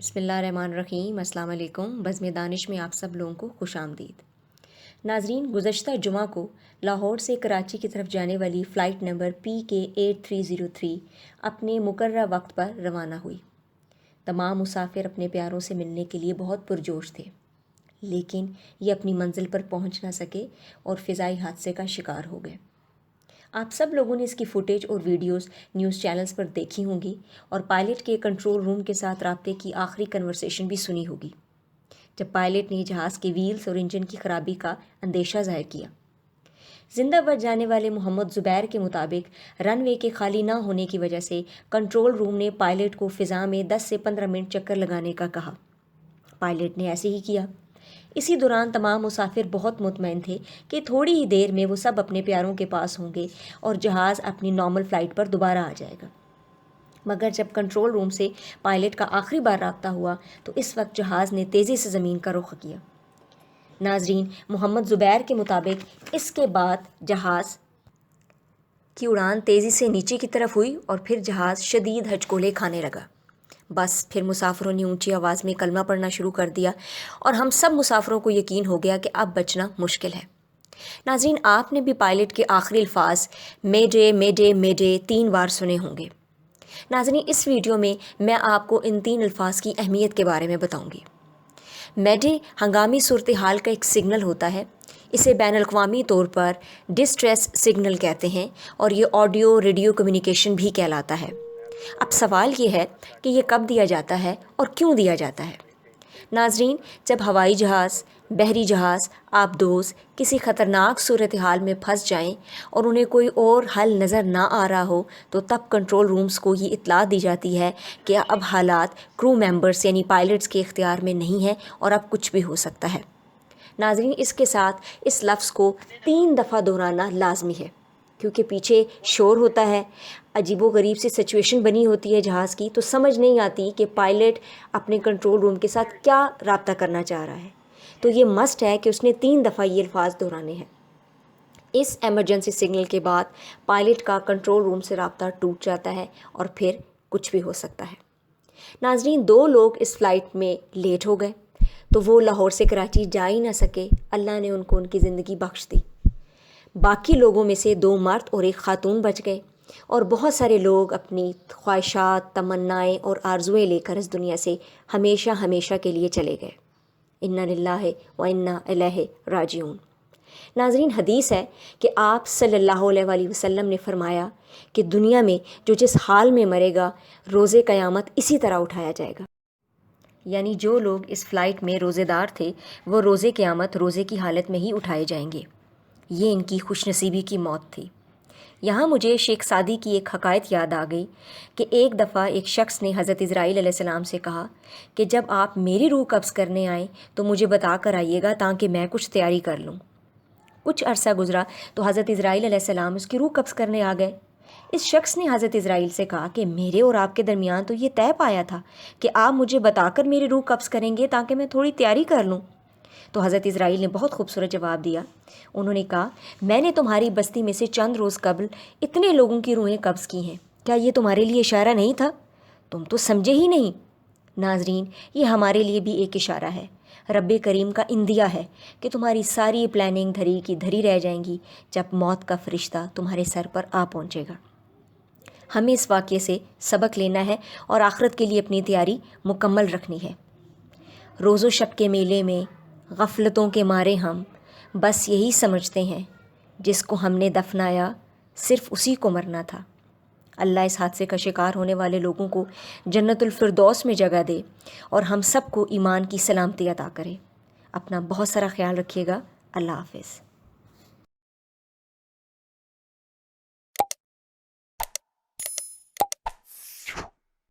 بسم اللہ الرحمن الرحیم۔ السلام علیکم۔ بزم دانش میں آپ سب لوگوں کو خوش آمدید۔ ناظرین، گزشتہ جمعہ کو لاہور سے کراچی کی طرف جانے والی فلائٹ نمبر PK8303 اپنے مقررہ وقت پر روانہ ہوئی۔ تمام مسافر اپنے پیاروں سے ملنے کے لیے بہت پرجوش تھے، لیکن یہ اپنی منزل پر پہنچ نہ سکے اور فضائی حادثے کا شکار ہو گئے۔ آپ سب لوگوں نے اس کی فوٹیج اور ویڈیوز نیوز چینلز پر دیکھی ہوں گی اور پائلٹ کے کنٹرول روم کے ساتھ رابطے کی آخری کنورسیشن بھی سنی ہوگی، جب پائلٹ نے جہاز کے ویلز اور انجن کی خرابی کا اندیشہ ظاہر کیا۔ زندہ بچ جانے والے محمد زبیر کے مطابق رن وے کے خالی نہ ہونے کی وجہ سے کنٹرول روم نے پائلٹ کو فضا میں 10 سے 15 منٹ چکر لگانے کا کہا۔ پائلٹ نے ایسے ہی کیا۔ اسی دوران تمام مسافر بہت مطمئن تھے کہ تھوڑی ہی دیر میں وہ سب اپنے پیاروں کے پاس ہوں گے اور جہاز اپنی نارمل فلائٹ پر دوبارہ آ جائے گا۔ مگر جب کنٹرول روم سے پائلٹ کا آخری بار رابطہ ہوا تو اس وقت جہاز نے تیزی سے زمین کا رخ کیا۔ ناظرین، محمد زبیر کے مطابق اس کے بعد جہاز کی اڑان تیزی سے نیچے کی طرف ہوئی اور پھر جہاز شدید ہچکولے کھانے لگا۔ بس پھر مسافروں نے اونچی آواز میں کلمہ پڑھنا شروع کر دیا اور ہم سب مسافروں کو یقین ہو گیا کہ اب بچنا مشکل ہے۔ ناظرین، آپ نے بھی پائلٹ کے آخری الفاظ میڈے میڈے میڈے 3 بار سنے ہوں گے۔ ناظرین، اس ویڈیو میں میں آپ کو ان 3 الفاظ کی اہمیت کے بارے میں بتاؤں گی۔ میڈے ہنگامی صورتحال کا ایک سگنل ہوتا ہے۔ اسے بین الاقوامی طور پر ڈسٹریس سگنل کہتے ہیں اور یہ آڈیو ریڈیو کمیونیکیشن بھی کہلاتا ہے۔ اب سوال یہ ہے کہ یہ کب دیا جاتا ہے اور کیوں دیا جاتا ہے؟ ناظرین، جب ہوائی جہاز، بحری جہاز، آبدوز کسی خطرناک صورتحال میں پھنس جائیں اور انہیں کوئی اور حل نظر نہ آ رہا ہو تو تب کنٹرول رومز کو یہ اطلاع دی جاتی ہے کہ اب حالات کرو ممبرز یعنی پائلٹس کے اختیار میں نہیں ہے اور اب کچھ بھی ہو سکتا ہے۔ ناظرین، اس کے ساتھ اس لفظ کو 3 دفعہ دہرانا لازمی ہے، کیونکہ پیچھے شور ہوتا ہے، عجیب و غریب سی سچویشن بنی ہوتی ہے جہاز کی، تو سمجھ نہیں آتی کہ پائلٹ اپنے کنٹرول روم کے ساتھ کیا رابطہ کرنا چاہ رہا ہے۔ تو یہ مسٹ ہے کہ اس نے 3 دفعہ یہ الفاظ دہرانے ہیں۔ اس ایمرجنسی سگنل کے بعد پائلٹ کا کنٹرول روم سے رابطہ ٹوٹ جاتا ہے اور پھر کچھ بھی ہو سکتا ہے۔ ناظرین، 2 لوگ اس فلائٹ میں لیٹ ہو گئے تو وہ لاہور سے کراچی جا ہی نہ سکے۔ اللہ نے ان کو ان کی زندگی بخش دی۔ باقی لوگوں میں سے 2 مرد اور 1 خاتون بچ گئے اور بہت سارے لوگ اپنی خواہشات، تمنائیں اور آرزوئیں لے کر اس دنیا سے ہمیشہ ہمیشہ کے لیے چلے گئے۔ انا للہ و انا الیہ راجعون۔ ناظرین، حدیث ہے کہ آپ صلی اللہ علیہ وآلہ وسلم نے فرمایا کہ دنیا میں جو جس حال میں مرے گا، روز قیامت اسی طرح اٹھایا جائے گا۔ یعنی جو لوگ اس فلائٹ میں روزے دار تھے وہ روز قیامت روزے کی حالت میں ہی اٹھائے جائیں گے۔ یہ ان کی خوش نصیبی کی موت تھی۔ یہاں مجھے شیخ سعدی کی ایک حکایت یاد آ گئی کہ ایک دفعہ ایک شخص نے حضرت عزرائیل علیہ السلام سے کہا کہ جب آپ میری روح قبض کرنے آئیں تو مجھے بتا کر آئیے گا تاکہ میں کچھ تیاری کر لوں۔ کچھ عرصہ گزرا تو حضرت عزرائیل علیہ السلام اس کی روح قبض کرنے آ گئے۔ اس شخص نے حضرت عزرائیل سے کہا کہ میرے اور آپ کے درمیان تو یہ طے پایا تھا کہ آپ مجھے بتا کر میری روح قبض کریں گے تاکہ میں تھوڑی تیاری کر لوں۔ تو حضرت عزرائیل نے بہت خوبصورت جواب دیا۔ انہوں نے کہا، میں نے تمہاری بستی میں سے چند روز قبل اتنے لوگوں کی روحیں قبض کی ہیں، کیا یہ تمہارے لیے اشارہ نہیں تھا؟ تم تو سمجھے ہی نہیں۔ ناظرین، یہ ہمارے لیے بھی ایک اشارہ ہے۔ رب کریم کا عندیہ ہے کہ تمہاری ساری پلاننگ دھری کی دھری رہ جائیں گی جب موت کا فرشتہ تمہارے سر پر آ پہنچے گا۔ ہمیں اس واقعے سے سبق لینا ہے اور آخرت کے لیے اپنی تیاری مکمل رکھنی ہے۔ روز و شب کے میلے میں غفلتوں کے مارے ہم بس یہی سمجھتے ہیں جس کو ہم نے دفنایا صرف اسی کو مرنا تھا۔ اللہ اس حادثے کا شکار ہونے والے لوگوں کو جنت الفردوس میں جگہ دے اور ہم سب کو ایمان کی سلامتی عطا کرے۔ اپنا بہت سارا خیال رکھیے گا۔ اللہ حافظ۔